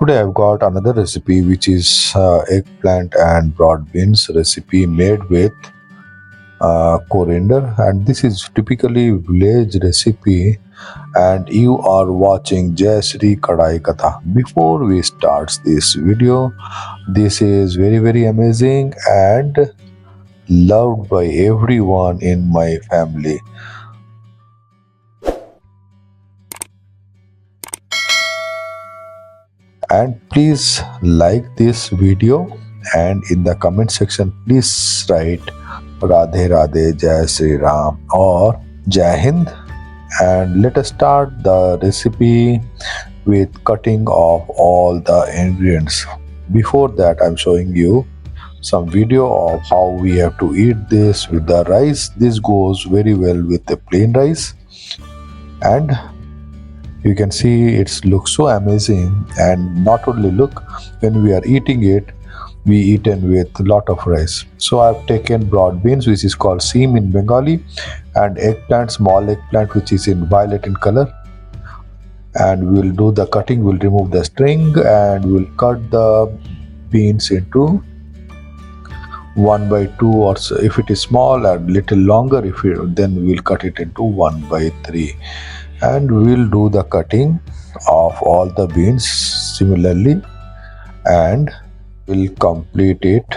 Today I've got another recipe which is eggplant and broad beans recipe made with coriander, and this is typically village recipe, and you are watching Jai Sri Kadai Katha. Before we start this video, this is very amazing and loved by everyone in my family. And please like this video, and in the comment section please write Radhe Radhe, Jai Sri Ram or Jai Hind. And let us start the recipe with cutting of all the ingredients. Before that, I'm showing you some video of how we have to eat this with the rice. This goes very well with the plain rice, and you can see it looks so amazing. And not only look, when we are eating it, we eaten with a lot of rice. So I've taken broad beans, which is called seam in Bengali, and eggplant, small eggplant, which is in violet in color. And we'll do the cutting. We'll remove the string and we'll cut the beans into 1/2, or so. If it is small and little longer, then we'll cut it into 1/3. And we'll do the cutting of all the beans similarly, and we'll complete it.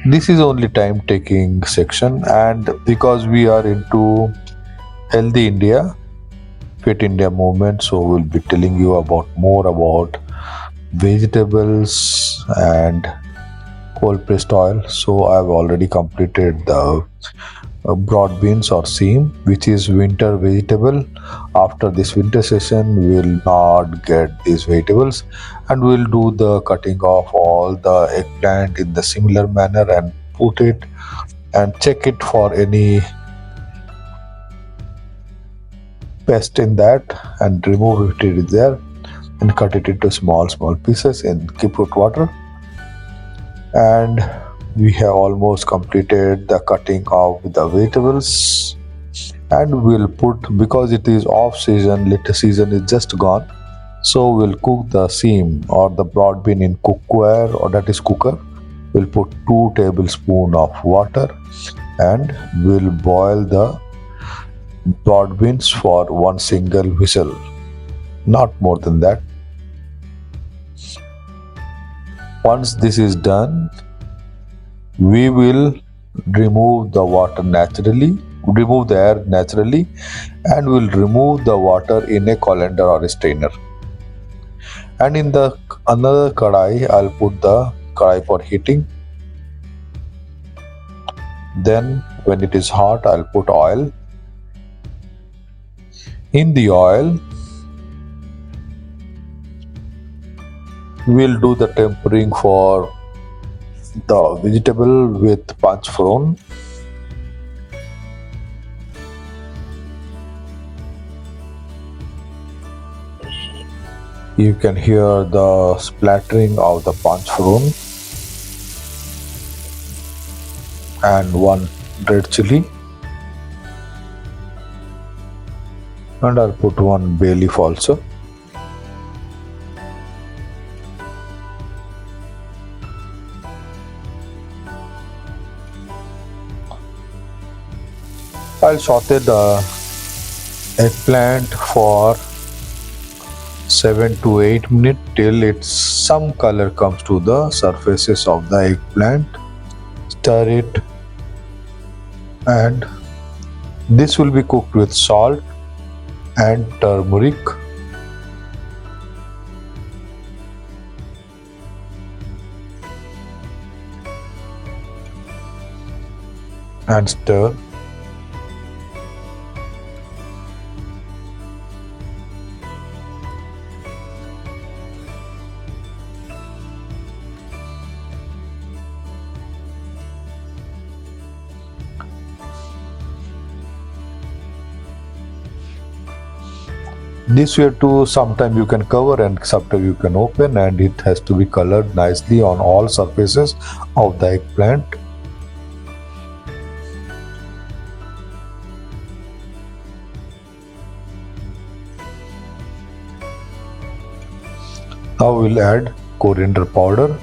This is only time taking section, and because we are into healthy India, fit India movement, so we'll be telling you about more about vegetables and cold pressed oil. So I've already completed the broad beans or seam, which is winter vegetable. After this winter session, we'll not get these vegetables, and we'll do the cutting of all the eggplant in the similar manner and put it and check it for any pest in that, and remove if it is there, and cut it into small pieces and keep it water. And we have almost completed the cutting of the vegetables, and we'll put, because it is off season, little season is just gone, so we'll cook the seam or the broad bean in cookware, or that is cooker. We'll put 2 tablespoons of water, and we'll boil the broad beans for 1 single whistle, not more than that. Once this is done, we will remove the air naturally, and we'll remove the water in a colander or a strainer. And in the another kadai, I'll put the kadai for heating. Then when it is hot, I'll put oil. In the oil, we'll do the tempering for the vegetable with panchforon. You can hear the splattering of the panchforon, and 1 red chili, and I'll put 1 bay leaf also. I'll saute the eggplant for 7 to 8 minutes till it's some color comes to the surfaces of the eggplant. Stir it, and this will be cooked with salt and turmeric. And stir. This way too, sometimes you can cover and sometimes you can open, and it has to be colored nicely on all surfaces of the eggplant. Now we'll add coriander powder,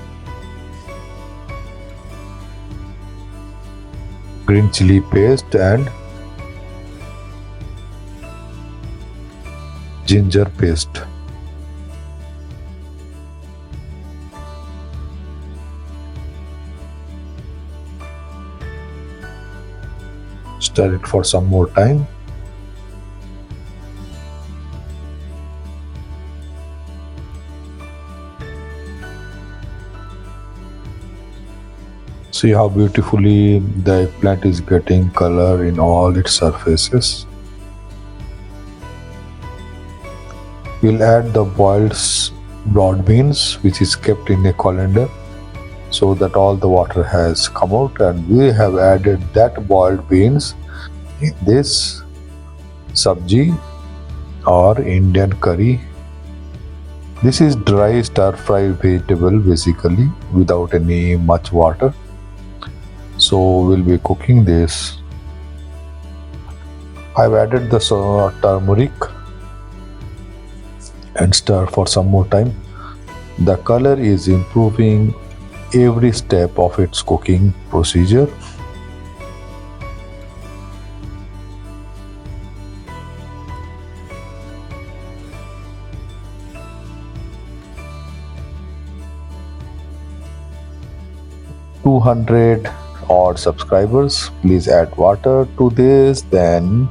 green chili paste and ginger paste. Stir it for some more time. See how beautifully the eggplant is getting color in all its surfaces. We'll add the boiled broad beans, which is kept in a colander, so that all the water has come out, and we have added that boiled beans in this sabji or Indian curry. This is dry stir fry vegetable basically without any much water. So we'll be cooking this. I've added the turmeric and stir for some more time. The color is improving every step of its cooking procedure. "200 odd subscribers, please add water to this, then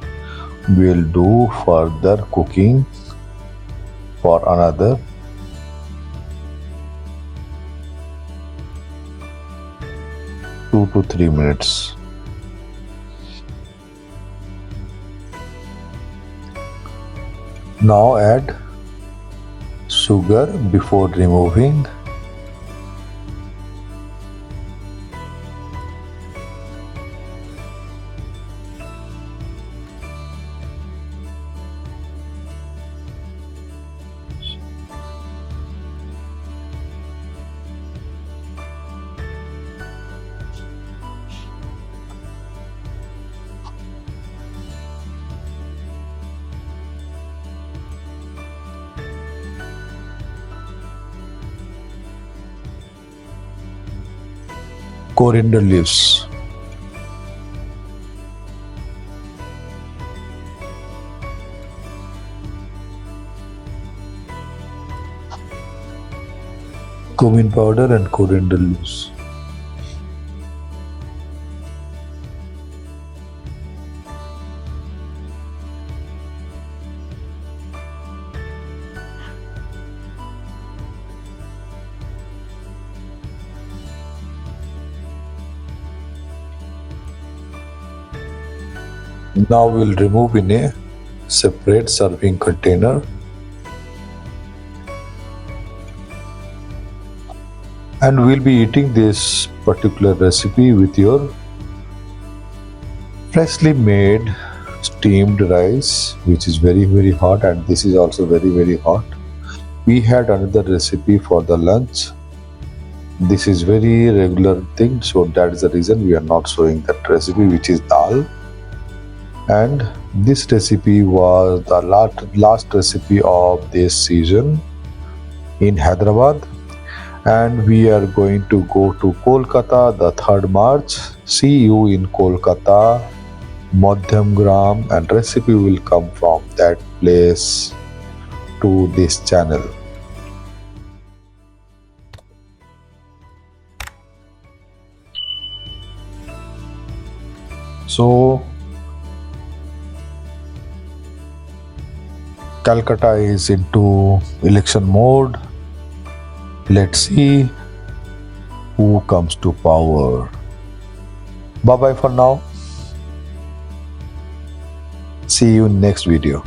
we'll do further cooking for another 2 to 3 minutes. Now add sugar before removing. Coriander leaves. Cumin powder and coriander leaves. Now we'll remove in a separate serving container. And we'll be eating this particular recipe with your freshly made steamed rice, which is very hot, and this is also very hot. We had another recipe for the lunch. This is very regular thing, so that is the reason we are not showing that recipe, which is dal. And this recipe was the last recipe of this season in Hyderabad, and we are going to go to Kolkata the 3rd March. See you in Kolkata, Madhyamgram, and recipe will come from that place to this channel. So Calcutta is into election mode. Let's see who comes to power. Bye bye for now. See you in next video.